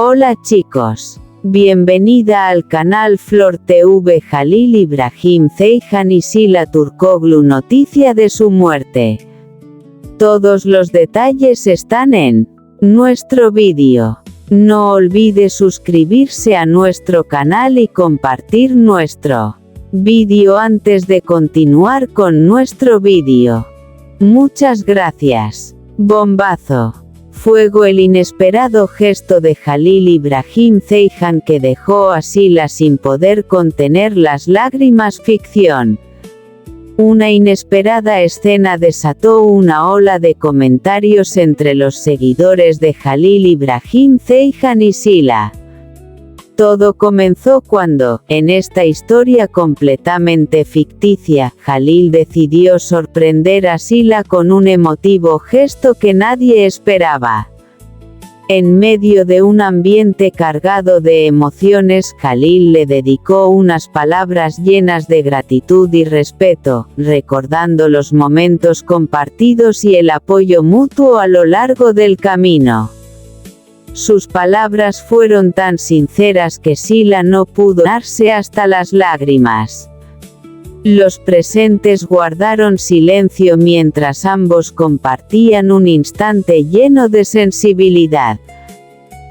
Hola chicos. Bienvenida al canal Flor TV. Jalil Ibrahim Ceyhan y Sila Turkoglu. Noticia de su muerte. Todos los detalles están en nuestro vídeo. No olvide suscribirse a nuestro canal y compartir nuestro vídeo antes de continuar con nuestro vídeo. Muchas gracias. Bombazo. Fuego. El inesperado gesto de Jalil Ibrahim Ceyhan que dejó a Sila sin poder contener las lágrimas. Ficción. Una inesperada escena desató una ola de comentarios entre los seguidores de Jalil Ibrahim Ceyhan y Sila. Todo comenzó cuando, en esta historia completamente ficticia, Jalil decidió sorprender a Sila con un emotivo gesto que nadie esperaba. En medio de un ambiente cargado de emociones, Jalil le dedicó unas palabras llenas de gratitud y respeto, recordando los momentos compartidos y el apoyo mutuo a lo largo del camino. Sus palabras fueron tan sinceras que Sila no pudo darse hasta las lágrimas. Los presentes guardaron silencio mientras ambos compartían un instante lleno de sensibilidad.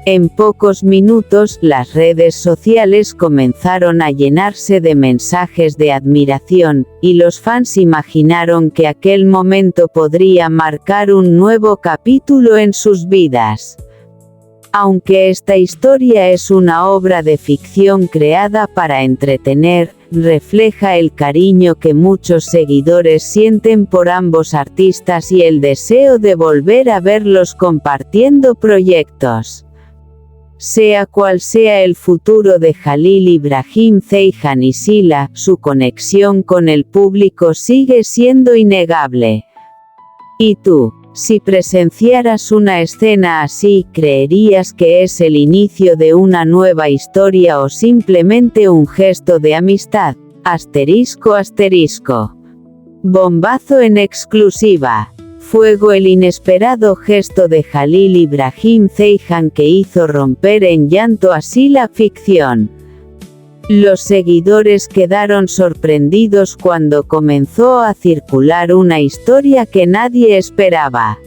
En pocos minutos, las redes sociales comenzaron a llenarse de mensajes de admiración, y los fans imaginaron que aquel momento podría marcar un nuevo capítulo en sus vidas. Aunque esta historia es una obra de ficción creada para entretener, refleja el cariño que muchos seguidores sienten por ambos artistas y el deseo de volver a verlos compartiendo proyectos. Sea cual sea el futuro de Jalil Ibrahim Ceyhan y Sila, su conexión con el público sigue siendo innegable. ¿Y tú? Si presenciaras una escena así, ¿creerías que es el inicio de una nueva historia o simplemente un gesto de amistad? *****. Bombazo en exclusiva. Fuego. El inesperado gesto de Jalil Ibrahim Ceyhan que hizo romper en llanto a Sila. Ficción. Los seguidores quedaron sorprendidos cuando comenzó a circular una historia que nadie esperaba.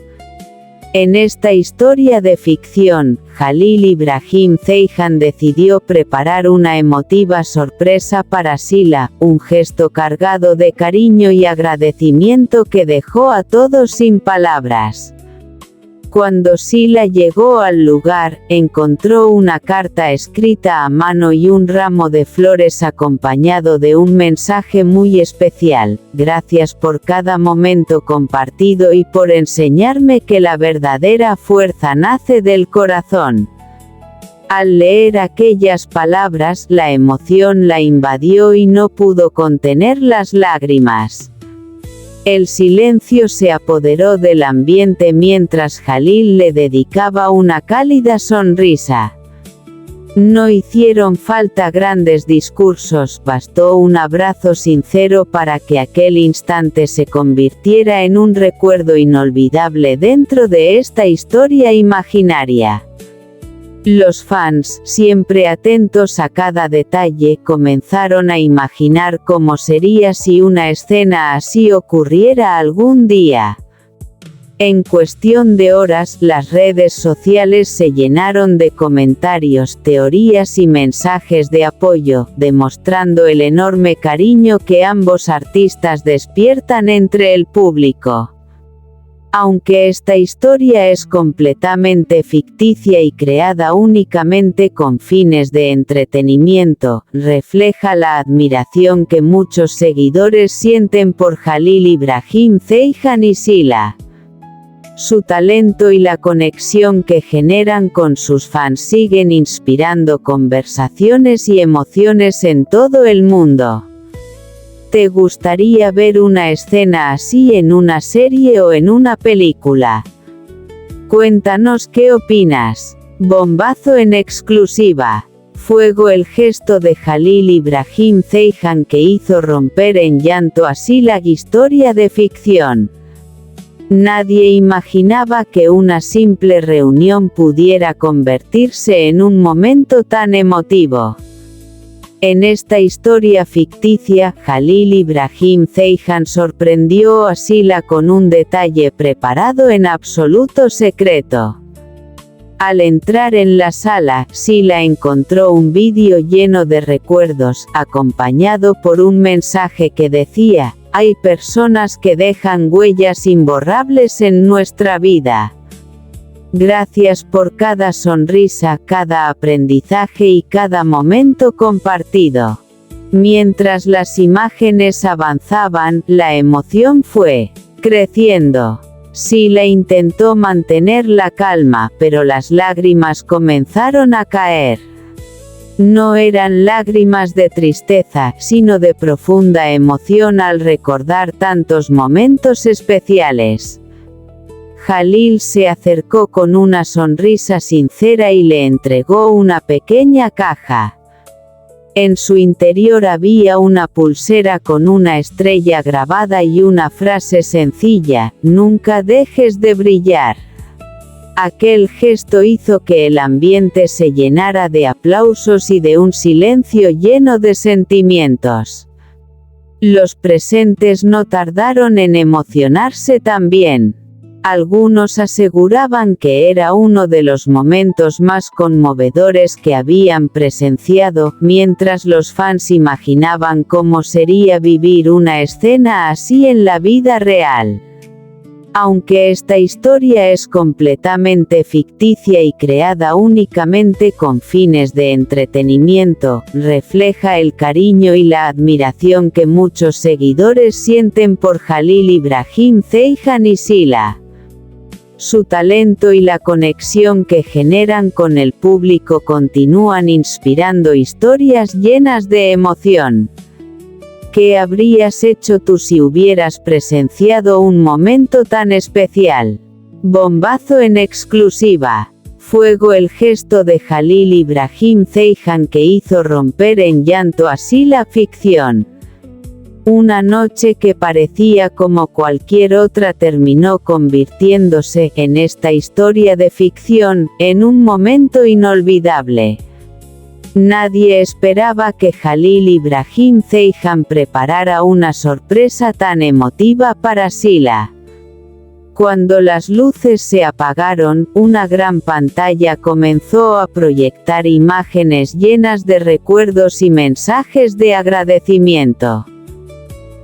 En esta historia de ficción, Jalil Ibrahim Ceyhan decidió preparar una emotiva sorpresa para Sila, un gesto cargado de cariño y agradecimiento que dejó a todos sin palabras. Cuando Sila llegó al lugar, encontró una carta escrita a mano y un ramo de flores acompañado de un mensaje muy especial: gracias por cada momento compartido y por enseñarme que la verdadera fuerza nace del corazón. Al leer aquellas palabras, la emoción la invadió y no pudo contener las lágrimas. El silencio se apoderó del ambiente mientras Jalil le dedicaba una cálida sonrisa. No hicieron falta grandes discursos, bastó un abrazo sincero para que aquel instante se convirtiera en un recuerdo inolvidable dentro de esta historia imaginaria. Los fans, siempre atentos a cada detalle, comenzaron a imaginar cómo sería si una escena así ocurriera algún día. En cuestión de horas, las redes sociales se llenaron de comentarios, teorías y mensajes de apoyo, demostrando el enorme cariño que ambos artistas despiertan entre el público. Aunque esta historia es completamente ficticia y creada únicamente con fines de entretenimiento, refleja la admiración que muchos seguidores sienten por Jalil Ibrahim Ceyhan y Sila. Su talento y la conexión que generan con sus fans siguen inspirando conversaciones y emociones en todo el mundo. ¿Te gustaría ver una escena así en una serie o en una película? Cuéntanos qué opinas. Bombazo en exclusiva. Fuego. El gesto de Jalil Ibrahim Ceyhan que hizo romper en llanto a Sila. Historia de ficción. Nadie imaginaba que una simple reunión pudiera convertirse en un momento tan emotivo. En esta historia ficticia, Jalil Ibrahim Ceyhan sorprendió a Sila con un detalle preparado en absoluto secreto. Al entrar en la sala, Sila encontró un vídeo lleno de recuerdos, acompañado por un mensaje que decía: «Hay personas que dejan huellas imborrables en nuestra vida. Gracias por cada sonrisa, cada aprendizaje y cada momento compartido». Mientras las imágenes avanzaban, la emoción fue creciendo. Sila intentó mantener la calma, pero las lágrimas comenzaron a caer. No eran lágrimas de tristeza, sino de profunda emoción al recordar tantos momentos especiales. Jalil se acercó con una sonrisa sincera y le entregó una pequeña caja. En su interior había una pulsera con una estrella grabada y una frase sencilla: «Nunca dejes de brillar». Aquel gesto hizo que el ambiente se llenara de aplausos y de un silencio lleno de sentimientos. Los presentes no tardaron en emocionarse también. Algunos aseguraban que era uno de los momentos más conmovedores que habían presenciado, mientras los fans imaginaban cómo sería vivir una escena así en la vida real. Aunque esta historia es completamente ficticia y creada únicamente con fines de entretenimiento, refleja el cariño y la admiración que muchos seguidores sienten por Jalil Ibrahim Ceyhan y Sila. Su talento y la conexión que generan con el público continúan inspirando historias llenas de emoción. ¿Qué habrías hecho tú si hubieras presenciado un momento tan especial? Bombazo en exclusiva. Fuego el gesto de Jalil Ibrahim Ceyhan que hizo romper en llanto a Sila Ficción. Una noche que parecía como cualquier otra terminó convirtiéndose, en esta historia de ficción, en un momento inolvidable. Nadie esperaba que Jalil Ibrahim Ceyhan preparara una sorpresa tan emotiva para Sila. Cuando las luces se apagaron, una gran pantalla comenzó a proyectar imágenes llenas de recuerdos y mensajes de agradecimiento.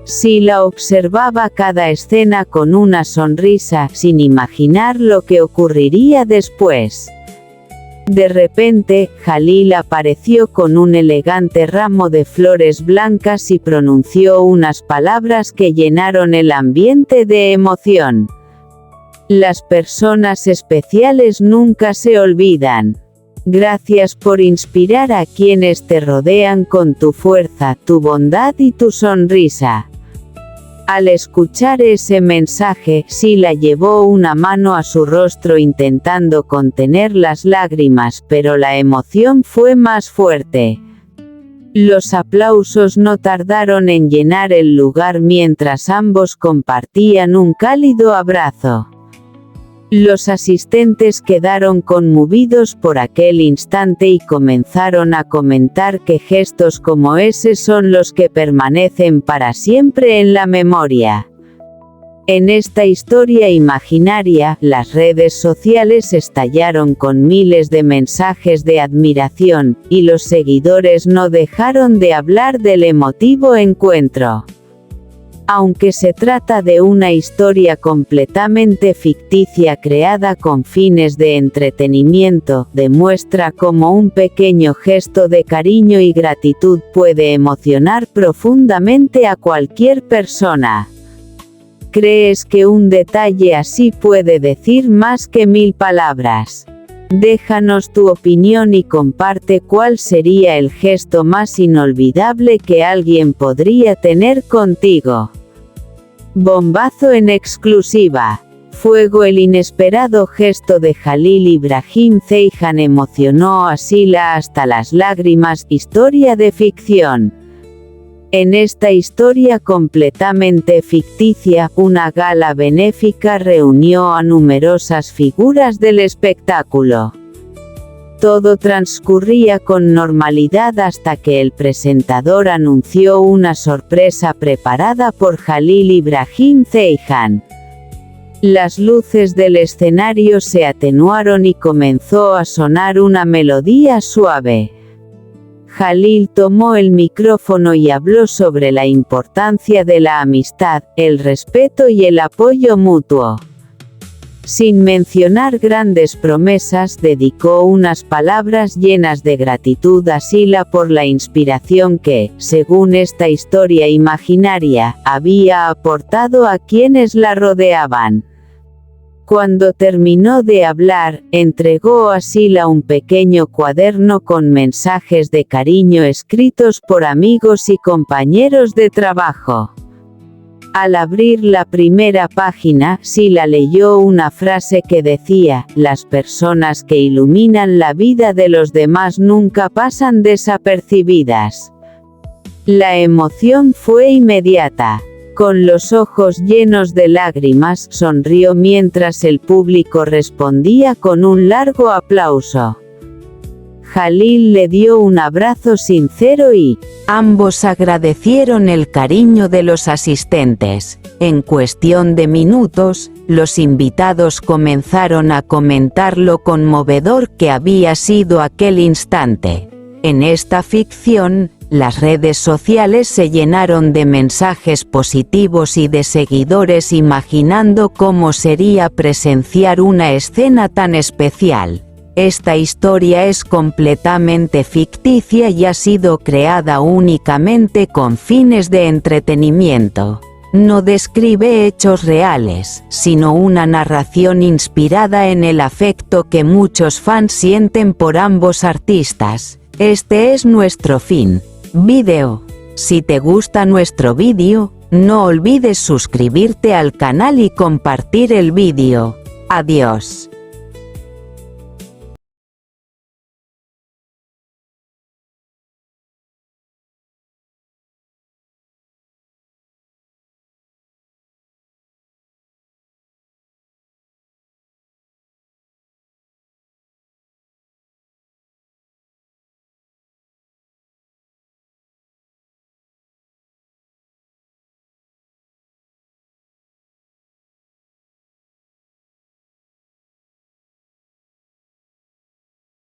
Sila observaba cada escena con una sonrisa, sin imaginar lo que ocurriría después. De repente, Jalil apareció con un elegante ramo de flores blancas y pronunció unas palabras que llenaron el ambiente de emoción. Las personas especiales nunca se olvidan. Gracias por inspirar a quienes te rodean con tu fuerza, tu bondad y tu sonrisa. Al escuchar ese mensaje, Sila llevó una mano a su rostro intentando contener las lágrimas, pero la emoción fue más fuerte. Los aplausos no tardaron en llenar el lugar mientras ambos compartían un cálido abrazo. Los asistentes quedaron conmovidos por aquel instante y comenzaron a comentar que gestos como ese son los que permanecen para siempre en la memoria. En esta historia imaginaria, las redes sociales estallaron con miles de mensajes de admiración, y los seguidores no dejaron de hablar del emotivo encuentro. Aunque se trata de una historia completamente ficticia creada con fines de entretenimiento, demuestra cómo un pequeño gesto de cariño y gratitud puede emocionar profundamente a cualquier persona. ¿Crees que un detalle así puede decir más que 1000 palabras? Déjanos tu opinión y comparte cuál sería el gesto más inolvidable que alguien podría tener contigo. Bombazo en exclusiva. Fuego el inesperado gesto de Jalil Ibrahim Ceyhan emocionó a Sila hasta las lágrimas. Historia de ficción. En esta historia completamente ficticia, una gala benéfica reunió a numerosas figuras del espectáculo. Todo transcurría con normalidad hasta que el presentador anunció una sorpresa preparada por Jalil Ibrahim Ceyhan. Las luces del escenario se atenuaron y comenzó a sonar una melodía suave. Jalil tomó el micrófono y habló sobre la importancia de la amistad, el respeto y el apoyo mutuo. Sin mencionar grandes promesas, dedicó unas palabras llenas de gratitud a Sila por la inspiración que, según esta historia imaginaria, había aportado a quienes la rodeaban. Cuando terminó de hablar, entregó a Sila un pequeño cuaderno con mensajes de cariño escritos por amigos y compañeros de trabajo. Al abrir la primera página, Sila leyó una frase que decía: "Las personas que iluminan la vida de los demás nunca pasan desapercibidas". La emoción fue inmediata. Con los ojos llenos de lágrimas, sonrió mientras el público respondía con un largo aplauso. Jalil le dio un abrazo sincero y ambos agradecieron el cariño de los asistentes. En cuestión de minutos, los invitados comenzaron a comentar lo conmovedor que había sido aquel instante. En esta ficción, las redes sociales se llenaron de mensajes positivos y de seguidores imaginando cómo sería presenciar una escena tan especial. Esta historia es completamente ficticia y ha sido creada únicamente con fines de entretenimiento. No describe hechos reales, sino una narración inspirada en el afecto que muchos fans sienten por ambos artistas. Este es nuestro fin. Vídeo. Si te gusta nuestro vídeo, no olvides suscribirte al canal y compartir el vídeo. Adiós.